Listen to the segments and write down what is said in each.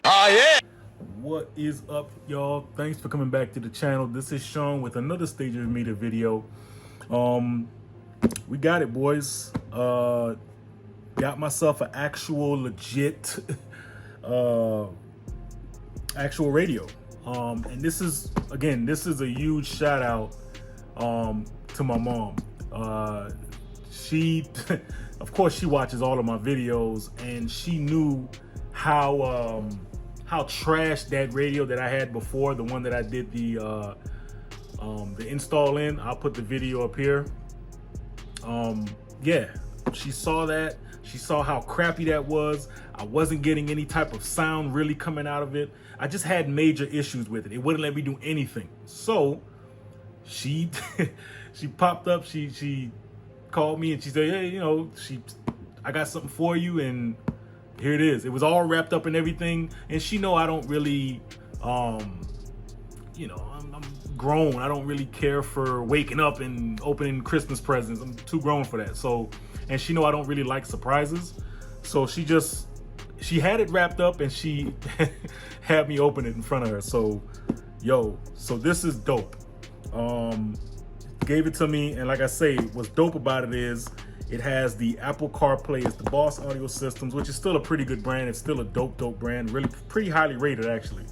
Oh, yeah. What is up, y'all? Thanks for coming back to the channel. This is Sean with another Stage of Meter video. We got it, boys. Got myself an actual legit actual radio. And this is a huge shout out to my mom. She of course she watches all of my videos, and she knew how trash that radio that I had before, the one that I did the install in. I'll put the video up here. Yeah, she saw that. She saw how crappy that was. I wasn't getting any type of sound really coming out of it. I just had major issues with it. It wouldn't let me do anything. So she she popped up. She called me and she said, "Hey, I got something for you." And here it is. It was all wrapped up and everything. And she know I don't really, I'm grown. I don't really care for waking up and opening Christmas presents. I'm too grown for that. So, and she know I don't really like surprises. So she had it wrapped up and she had me open it in front of her. So, so this is dope. Gave it to me, and like I say, what's dope about it is it has the Apple CarPlay. It's the Boss Audio Systems, which is still a pretty good brand. It's still a dope brand. Really pretty highly rated, actually.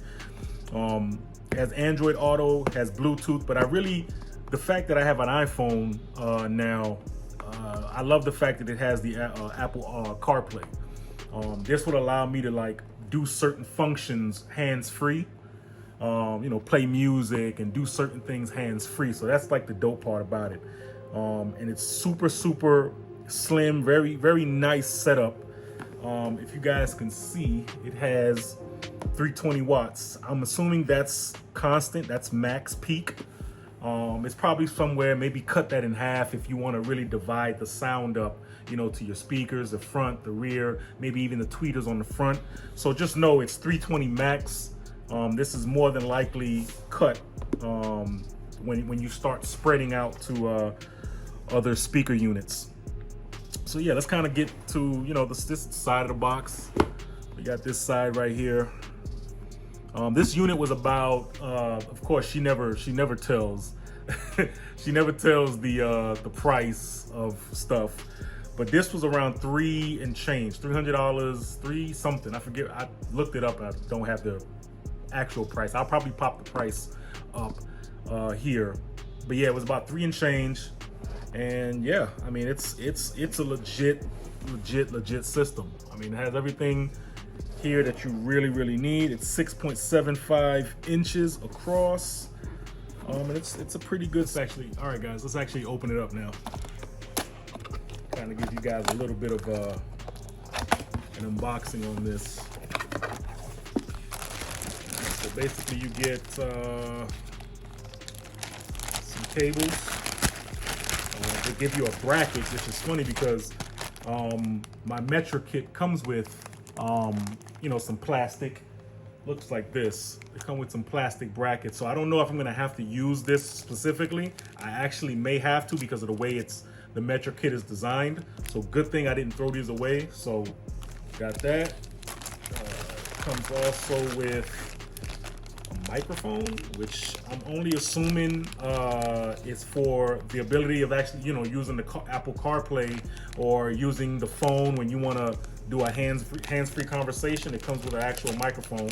Has Android Auto, has Bluetooth, but the fact that I have an iPhone now, I love the fact that it has the Apple CarPlay. This would allow me to do certain functions hands-free. Play music and do certain things hands-free. So that's like the dope part about it. And it's super slim, very nice setup. If you guys can see, it has 320 watts. I'm assuming that's constant, that's max peak. It's probably somewhere, maybe cut that in half if you want to really divide the sound up, to your speakers, the front, the rear, maybe even the tweeters on the front. So just know it's 320 max. This is more than likely cut when you start spreading out to other speaker units. So yeah, let's kind of get to this side of the box. We got this side right here. This unit was about, of course, she never tells she never tells the price of stuff, but this was around $300 and change, $300, three something. I forget. I looked it up. I don't have the actual price. I'll probably pop the price up here, but yeah, it was about $300 and change. And yeah, I mean, it's a legit system. I mean, it has everything here that you really need. It's 6.75 inches across, and it's a pretty good actually. All right, guys, let's actually open it up now. Kind of give you guys a little bit of an unboxing on this. So basically, you get some cables. They give you a bracket, which is funny because my Metra kit comes with some plastic. Looks like this. They come with some plastic brackets. So I don't know if I'm gonna have to use this specifically. I actually may have to because of the way the Metra kit is designed. So good thing I didn't throw these away. So got that. Comes also with a microphone, which I'm only assuming is for the ability of actually, using the Apple CarPlay or using the phone when you want to do a hands-free conversation. It comes with an actual microphone,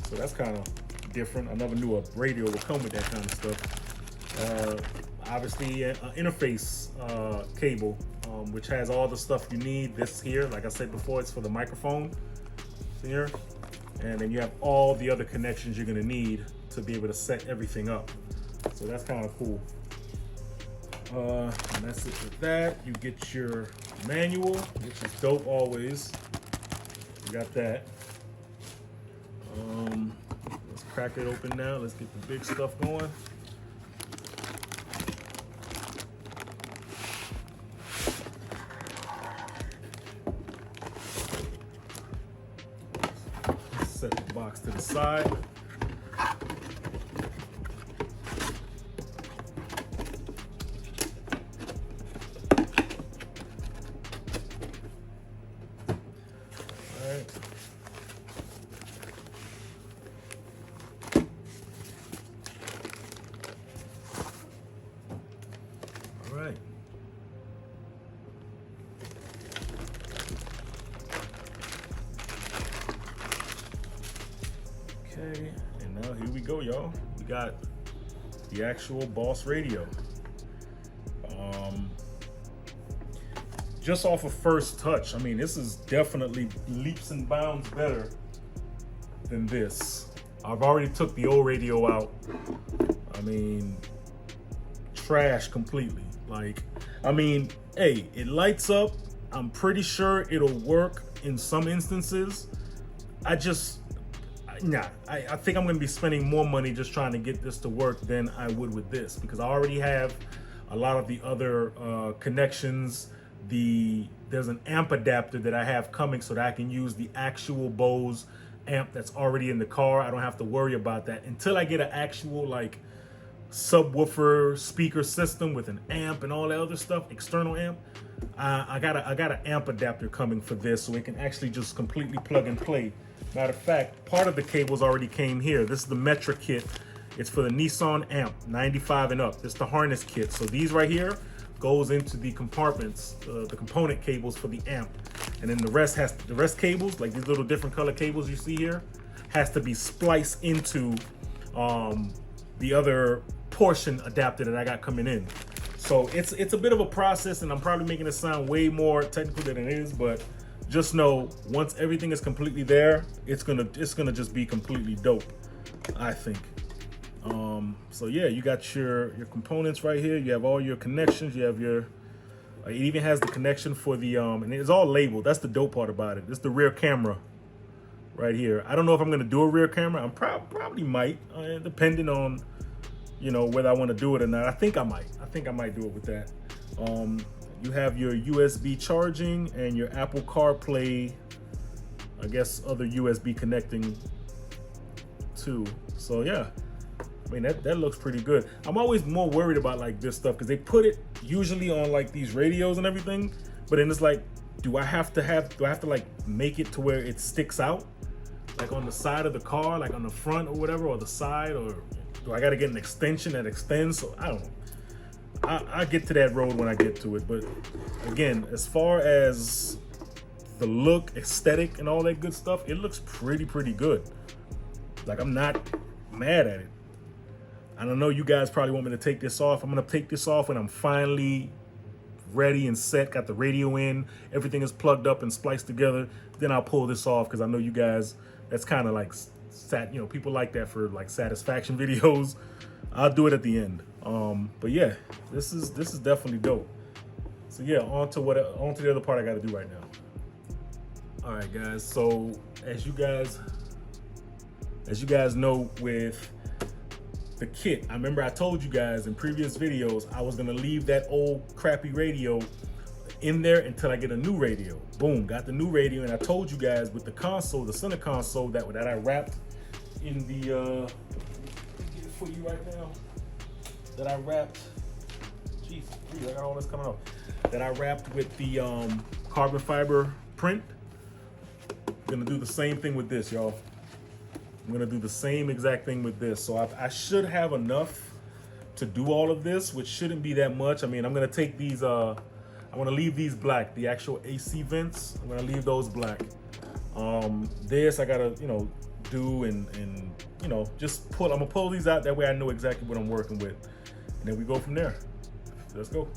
so that's kind of different. I never knew a radio would come with that kind of stuff. Obviously, an interface cable, which has all the stuff you need. This here, like I said before, it's for the microphone. Here. And then you have all the other connections you're gonna need to be able to set everything up. So that's kind of cool. And that's it with that. You get your manual, which is dope always. You got that. Let's crack it open now. Let's get the big stuff going. Set the box to the side. Okay, and now here we go, y'all. We got the actual Boss radio. Just off of first touch, I mean, this is definitely leaps and bounds better than this. I've already took the old radio out. I mean, trash completely. Like, I mean, hey, it lights up. I'm pretty sure it'll work in some instances. I think I'm gonna be spending more money just trying to get this to work than I would with this, because I already have a lot of the other connections. There's an amp adapter that I have coming so that I can use the actual Bose amp that's already in the car. I don't have to worry about that until I get an actual like subwoofer speaker system with an amp and all that other stuff, external amp. I got an amp adapter coming for this, so it can actually just completely plug and play. Matter of fact, part of the cables already came here. This is the Metra kit. It's for the Nissan amp 95 and up. This is the harness kit. So these right here goes into the compartments, the component cables for the amp, and then the rest cables, like these little different color cables you see here, has to be spliced into the other portion adapter that I got coming in. So it's a bit of a process, and I'm probably making it sound way more technical than it is, but just know once everything is completely there, it's gonna just be completely dope, I think. So yeah, you got your components right here. You have all your connections. You have your, it even has the connection for the, and it's all labeled. That's the dope part about it. It's the rear camera right here. I don't know if I'm going to do a rear camera. I'm probably might, depending on, you know, whether I want to do it or not. I think I might do it with that. You have your USB charging and your Apple CarPlay, I guess other USB connecting too. So yeah. I mean, that looks pretty good. I'm always more worried about like this stuff because they put it usually on like these radios and everything, but then it's like, do I have to like make it to where it sticks out, like on the side of the car, like on the front or whatever, or the side, or do I got to get an extension that extends? So I don't know. I get to that road when I get to it. But again, as far as the look, aesthetic, and all that good stuff, it looks pretty good. Like, I'm not mad at it. I don't know, you guys probably want me to take this off. I'm gonna take this off when I'm finally ready and set, got the radio in, everything is plugged up and spliced together. Then I'll pull this off, because I know you guys, that's kind of like, people like that for like satisfaction videos. I'll do it at the end. But yeah, this is definitely dope. So yeah, on to the other part I gotta do right now. All right, guys, so as you guys know, with the kit, I remember I told you guys in previous videos I was gonna leave that old crappy radio in there until I get a new radio. Boom, got the new radio, and I told you guys with the console, the center console that I wrapped in the get it for you right now. That I wrapped, Jesus, I got all this coming off. That I wrapped with the carbon fiber print. Gonna do the same thing with this, y'all. I'm gonna do the same exact thing with this. So I should have enough to do all of this, which shouldn't be that much. I mean, I'm gonna take these, I'm gonna leave these black, the actual AC vents. I'm gonna leave those black. This I gotta, do and just I'm gonna pull these out. That way I know exactly what I'm working with. And then we go from there. Let's go.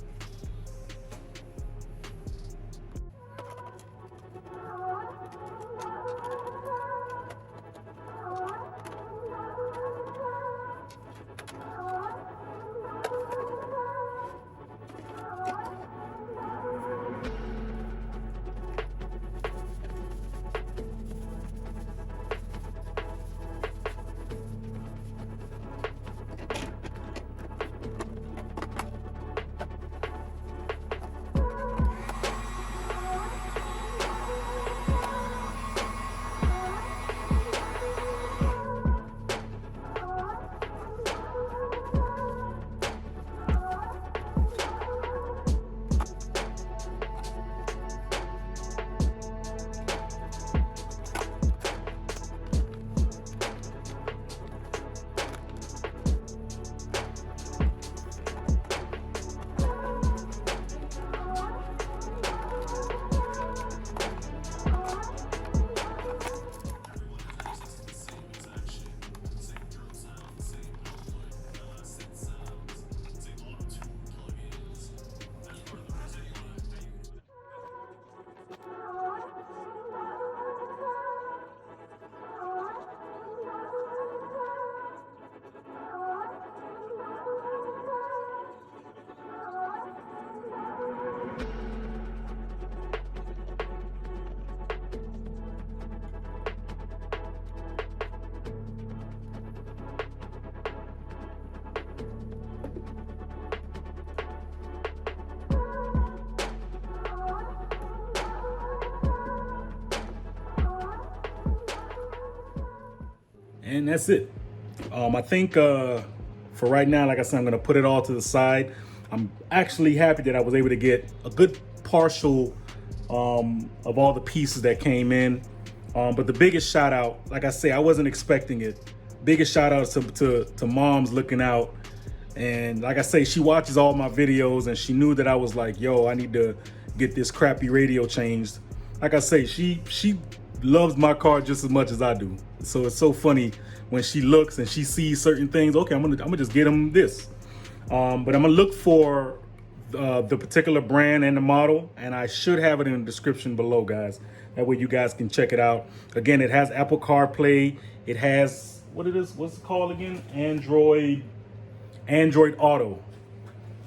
And that's it. I think for right now, like I said, I'm gonna put it all to the side. I'm actually happy that I was able to get a good partial of all the pieces that came in. But the biggest shout out, like I say, I wasn't expecting it. Biggest shout out to Mom's looking out. And like I say, she watches all my videos and she knew that I was like, yo, I need to get this crappy radio changed. Like I say, she loves my car just as much as I do. So it's so funny when she looks and she sees certain things. Okay, I'm gonna just get them this. But I'm gonna look for the particular brand and the model, and I should have it in the description below, guys. That way you guys can check it out. Again, it has Apple CarPlay. It has, what's it called again? Android Auto.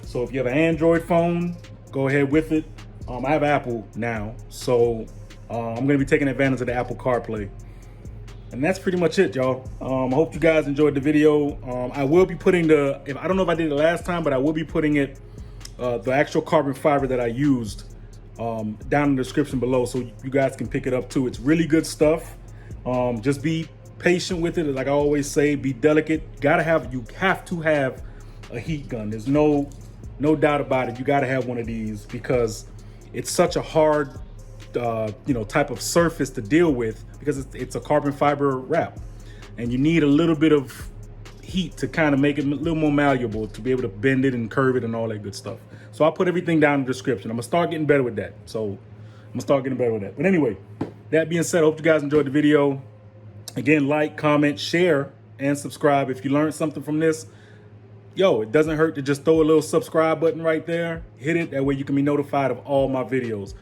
So if you have an Android phone, go ahead with it. I have Apple now, so I'm gonna be taking advantage of the Apple CarPlay. And that's pretty much it, y'all. I hope you guys enjoyed the video. I will be putting I don't know if I did it last time, but I will be putting it, the actual carbon fiber that I used, down in the description below, so you guys can pick it up too. It's really good stuff. Just be patient with it. Like I always say, be delicate. You have to have a heat gun. There's no doubt about it. You got to have one of these because it's such a hard type of surface to deal with, because it's a carbon fiber wrap, and you need a little bit of heat to kind of make it a little more malleable, to be able to bend it and curve it and all that good stuff. So I'll put everything down in the description. I'm gonna start getting better with that. But anyway, that being said, I hope you guys enjoyed the video. Again, like, comment, share, and subscribe if you learned something from this. Yo, it doesn't hurt to just throw a little subscribe button right there. Hit it. That way you can be notified of all my videos.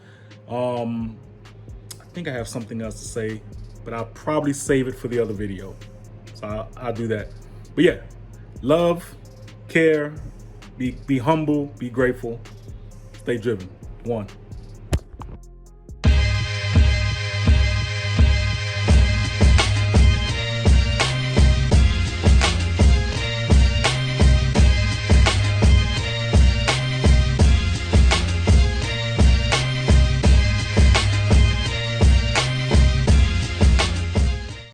I think I have something else to say, but I'll probably save it for the other video. So I'll do that. But yeah, love, care, be humble, be grateful, stay driven. One.